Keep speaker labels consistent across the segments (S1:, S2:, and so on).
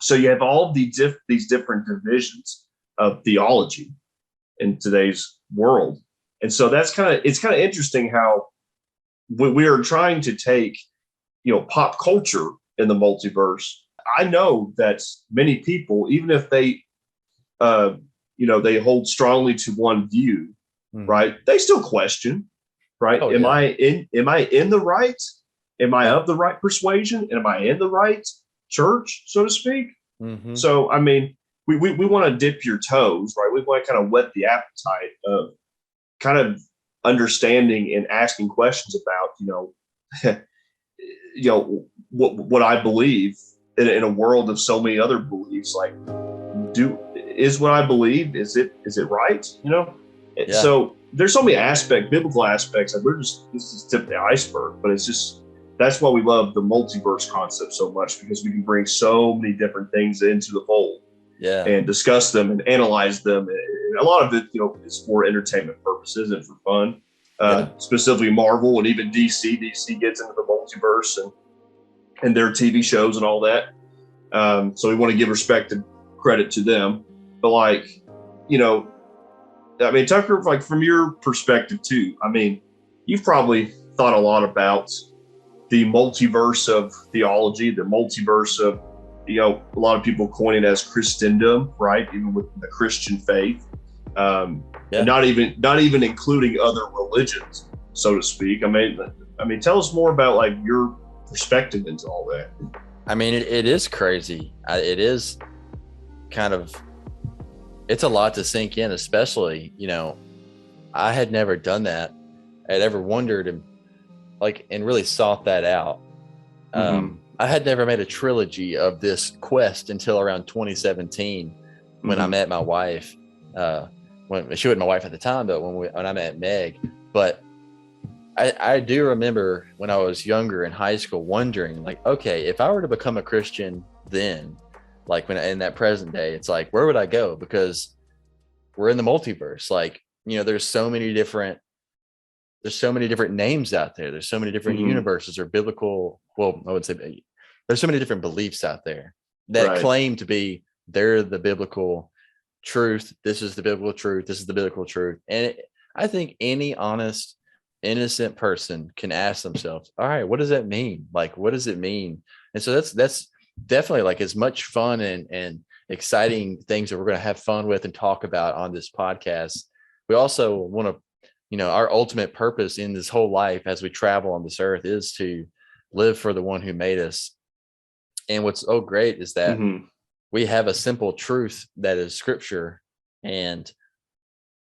S1: so you have all these different divisions of theology in today's world. And so it's kind of interesting how we are trying to take, pop culture in the multiverse. I know that many people, even if they, they hold strongly to one view, right? They still question, right?
S2: Oh,
S1: am I in the right? Am I of the right persuasion? Am I in the right church, so to speak?
S2: Mm-hmm.
S1: So, I mean, we want to dip your toes, right? We want to kind of whet the appetite of kind of understanding and asking questions about, what I believe in a world of so many other beliefs. Like, is what I believe, is it right?
S2: Yeah.
S1: So there's so many biblical aspects, and this is tip of the iceberg, but that's why we love the multiverse concept so much, because we can bring so many different things into the fold, and discuss them and analyze them. And a lot of it, is for entertainment purposes and for fun. Specifically Marvel and even DC. DC gets into the multiverse and their TV shows and all that. So we want to give respect and credit to them. But Tucker, like from your perspective too, you've probably thought a lot about the multiverse of theology, the multiverse of, a lot of people coin it as Christendom, right? Even with the Christian faith. And not even including other religions, so to speak. Tell us more about like your perspective into all that.
S2: It is crazy. It is kind of, it's a lot to sink in, especially, I had never done that. I'd ever wondered and really sought that out. I had never made a trilogy of this quest until around 2017 when I met my wife. When she wasn't my wife at the time, but when I met Meg. But I do remember when I was younger in high school wondering, like, okay, if I were to become a Christian then, like when in that present day, it's like, where would I go? Because we're in the multiverse. Like, there's so many different names out there. There's so many different universes or biblical. Well, I would say there's so many different beliefs out there that claim to be, they're the biblical truth. This is the biblical truth. This is the biblical truth. And I think any honest, innocent person can ask themselves, all right, what does that mean? Like, what does it mean? And so that's definitely like as much fun and exciting things that we're going to have fun with and talk about on this podcast. We also want to, our ultimate purpose in this whole life as we travel on this earth is to live for the one who made us. And what's so great is that we have a simple truth that is scripture, and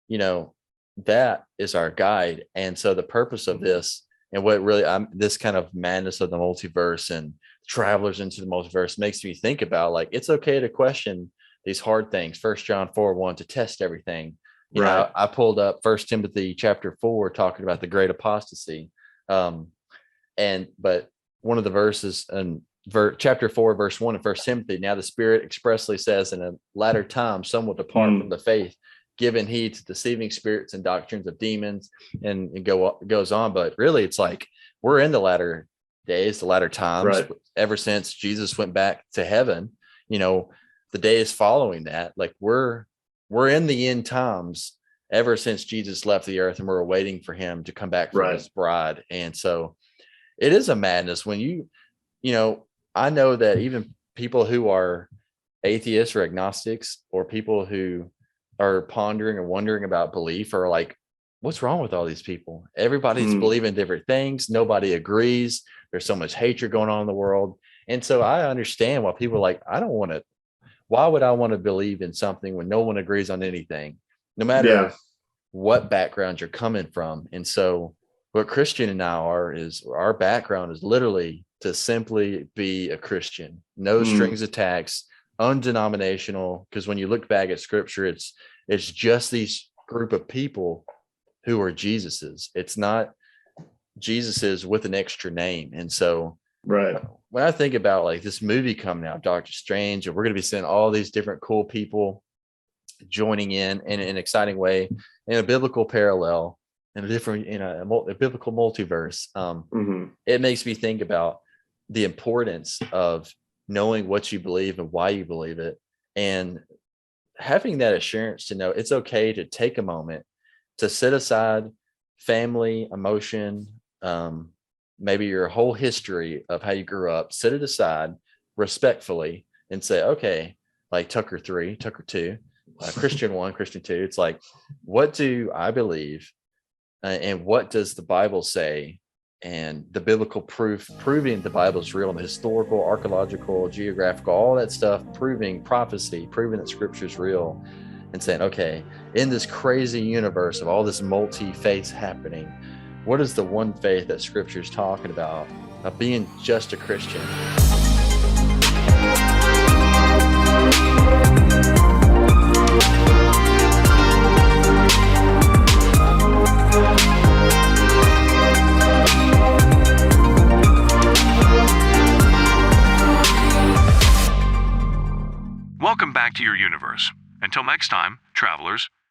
S2: that is our guide. And so the purpose of this, and what really this kind of madness of the multiverse and travelers into the multiverse makes me think about, like, it's okay to question these hard things. 1 John 4:1, to test everything. I pulled up 1 Timothy chapter 4 talking about the great apostasy, but one of the verses in chapter 4 verse 1 of 1 Timothy, now the Spirit expressly says, in a latter time some will depart from the faith, giving heed to deceiving spirits and doctrines of demons, and it goes on. But really, it's like we're in the latter days, the latter times. Ever since Jesus went back to heaven, the days following that, like we're in the end times ever since Jesus left the earth, and we're waiting for him to come back for his bride. And so it is a madness when I know that even people who are atheists or agnostics, or people who are pondering or wondering about belief, are like, what's wrong with all these people? Everybody's believing different things. Nobody agrees. There's so much hatred going on in the world. And so I understand why people are like, why would I want to believe in something when no one agrees on anything, no matter what background you're coming from? And so what Christian and I is our background is literally to simply be a Christian, no strings attached, undenominational. Because when you look back at scripture, it's just these group of people who are Jesus's. It's not Jesus's with an extra name. And so when I think about like this movie coming out, Doctor Strange, and we're going to be seeing all these different cool people joining in an exciting way, in a biblical parallel, in a different, a biblical multiverse. It makes me think about the importance of knowing what you believe and why you believe it, and having that assurance to know it's okay to take a moment to set aside family, emotion, maybe your whole history of how you grew up, set it aside respectfully and say, okay, like Tucker 3, Tucker 2, Christian 1, Christian 2. It's like, what do I believe? And what does the Bible say? And the biblical proof, proving the Bible is real, and the historical, archaeological, geographical, all that stuff, proving prophecy, proving that scripture is real, and saying, okay, in this crazy universe of all this multi-faiths happening, what is the one faith that scripture is talking about of being just a Christian?
S3: Welcome back to your universe. Until next time, travelers,